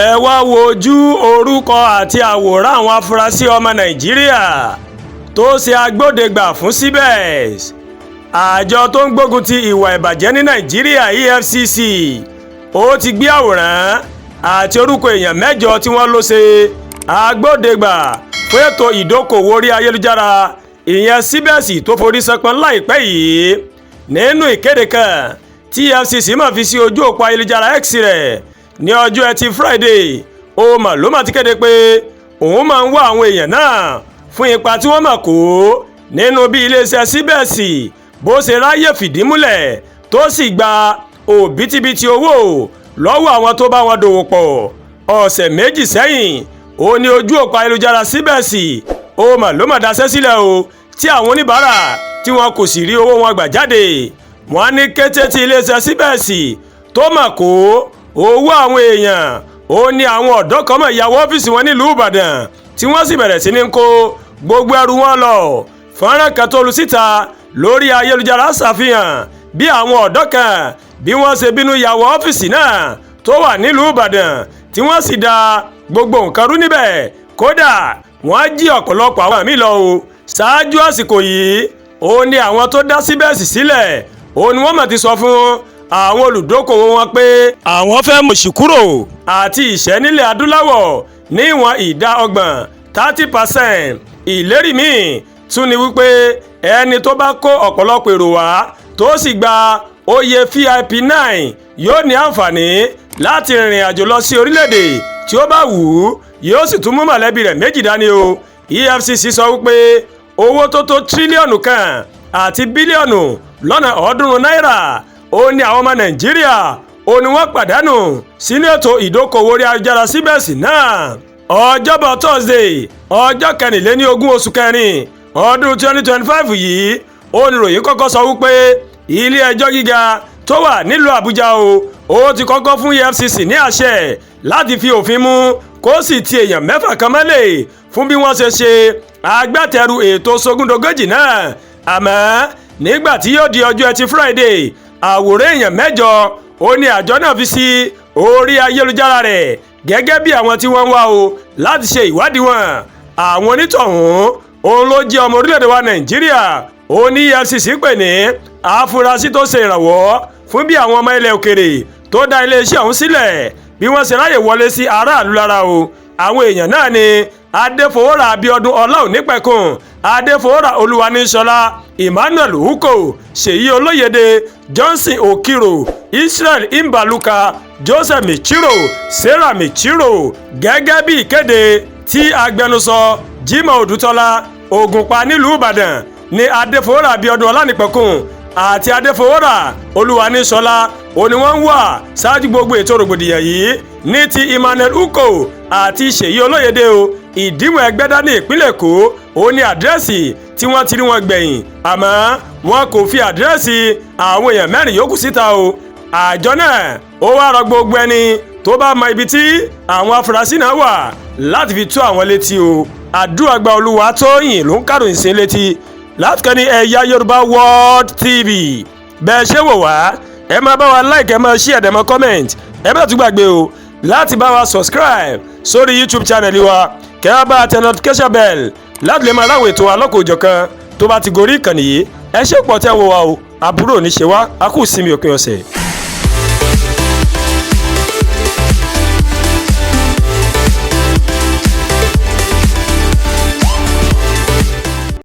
ẹ wá wojú orúkọ àti àwòrán àwọn afurasí ọmọ nàìjíríà tó ṣe agbódegbà fún CBES. àjọ tó ń gbógun ti ìwà ìbàjẹ́ ní nàìjíríà EFCC ó ti gbé àwòrán àti orúkọ èèyàn 8 tí wọ́n lọ ṣe agbódegbà fún ètò ìdókòwò orí ayélujára ìyẹn CBES tó forí ṣánpọ́n láìpẹ́ yìí. nínú ìkéde kan tí EFCC máa fi sí ojú òpó ayélujára X rẹ̀ ní ọjọ́ ẹtì Friday ló máa ti kéde pé òun máa ń wá àwọn èèyàn náà fún ipa tí wọ́n máa kó nínú bí iléeṣẹ́ CBES bó ṣe ráyè fìdí múlẹ̀ tó sì gba òbítíbitì owó lọ́wọ́ àwọn tó bá wọn dòwò pọ̀. ọ̀sẹ̀ méjì sẹ́yìn ó ní ojú òpó ayélujára CBES ló máa daṣẹ́ sílẹ̀ tí àwọn oníbàárà tí wọn kò sì rí owó wọn gbà jáde. wọ́n ní kété tí iléeṣẹ́ CBES tó máa kó owó àwọn èèyàn ó ní àwọn ọ̀dọ́ kan mọ̀ ìyàwó ọ́fíìsì wọn nílùú Ìbàdàn tí wọ́n sì bẹ̀rẹ̀ sí ní kó gbogbo ẹrù wọn lọ. fọ́nrán kan tó lu síta lórí ayélujára ṣàfihàn bí àwọn ọ̀dọ́ kan bí wọ́n ṣe bínú ìyàwó ọ́fíìsì náà tó wà nílùú Ìbàdàn tí wọ́n sì da gbogbo nǹkan rú níbẹ̀. kódà wọ́n jí ọ̀pọ̀lọpọ̀ àwọn míì lọ ṣáájú àsìkò yìí ó ní àwọn tó dá CBES sílẹ̀ ó ní wọ́n mà ti sọ fún àwọn olùdókòwò wọn pé àwọn fẹ́ mọ̀ṣì kúrò àti ìṣẹ́ nílẹ̀ adúláwọ̀ ní ìwọ̀n ìdá 30%. ìlérí míì tún ni wípé ẹni tó bá kó ọ̀pọ̀lọpọ̀ èrò wá tó sì gba oyè VIP 9 yóò ní àǹfààní láti rìnrìn àjò lọ sí orílẹ̀-èdè tí ó bá wù ú yóò sì tún mú mọ̀lẹ́bí rẹ̀ méjì dání o. EFCC sọ wípé owó tó tó tírílíọ̀nù kan àti bílíọ̀nù lọ́nà 300 náírà ó ní àwọn ọmọ nàìjíríà ó ní wọ́n pàdánù sínú ètò ìdókòwò orí ayélujára CBES náà. ọjọ́bọ̀ Thursday ọjọ́ 24 oṣù kẹrin ọdún 2025 yìí oníròyìn kọ́kọ́ sọ wípé ilé ẹjọ́ gíga tó wà nílùú Àbújá ó ti kọ́kọ́ fún EFCC ní àṣẹ láti fi òfin mú kó sì ti èèyàn 6 kan mọ́lẹ̀ fún bí wọ́n ṣe ṣe agbátẹrù ètò sógúndogójì náà. àmọ́ nígbà tí yóò di ọjọ́ ẹtì Friday àwòrán èèyàn 8 ó ní àjọ náà fi sí orí ayélujára rẹ̀ gẹ́gẹ́ bí àwọn tí wọ́n ń wá láti ṣe ìwádìí wọn. àwọn onítọ̀hún òun ló jẹ́ ọmọ orílẹ̀-èdè wa Nàìjíríà ó ní EFCC pè ní àfúrásì tó ṣe ìrànwọ́ fún bí àwọn ọmọ ilẹ̀ òkèrè tó dá iléeṣẹ́ ọ̀hún sílẹ̀ bí wọ́n ṣe ráyè wọlé sí aráàlú lára àwọn èèyàn náà ni Adéfowórà Abíọ́dún Ọláònípẹ̀kun, Adéfowórà Olúwaníṣọlá, Emmanuel Uko, Ṣèyí Olóyèdè, Johnson Okiro, Israel Imbaluka, Joseph Michiro, Sarah Michiro. Gẹ́gẹ́ bí ìkéde tí agbẹnusọ Jimoh Odùtọ́lá Ògùnpa nílùú Ìbàdàn ní Adéfowórà Abíọ́dún Ọlánípẹ̀kun àti Adéfowórà Olúwaníṣọlá òní wọ́n ń wà ṣáájú gbogbo ètò rògbòdìyàn yìí. ní ti Emmanuel Uko àti Ṣèyí Olóyèdè ìdíwọ̀n Ẹgbẹ́dá ní ìpínlẹ̀ Èkó ó ní àdírẹ́sì tí wọ́n ti rí wọn gbẹ̀yìn, àmọ́ wọn kò fi àdírẹ́sì àwọn èèyàn 4 yòókù síta àjọ náà ó wá rọ gbogbo ẹni tó bá mọ ibi tí àwọn afurasí náà wà láti fi tó àwọn létí àdúrà gba Olúwatóyìn ló ń kàròyìn sí létí láti kàn ní Ẹ̀yà Yorùbá World TV. bẹ́ẹ̀ ṣe wò wá ẹ máa bá wa like, ẹ máa share, ẹ máa comment, ẹ bá tún gbàgbé láti bá wa subscribe sórí YouTube channel wa kẹ́ ẹ bá tẹ notification bell láti lè máa láwọn ètò alọ́kòójọ̀kan tó bá ti gorí ìkànnì yìí. ẹ ṣé pọ̀ tẹ́ wò wá àbúrò ní ṣe wá a kú sinmi òpin ọ̀sẹ̀.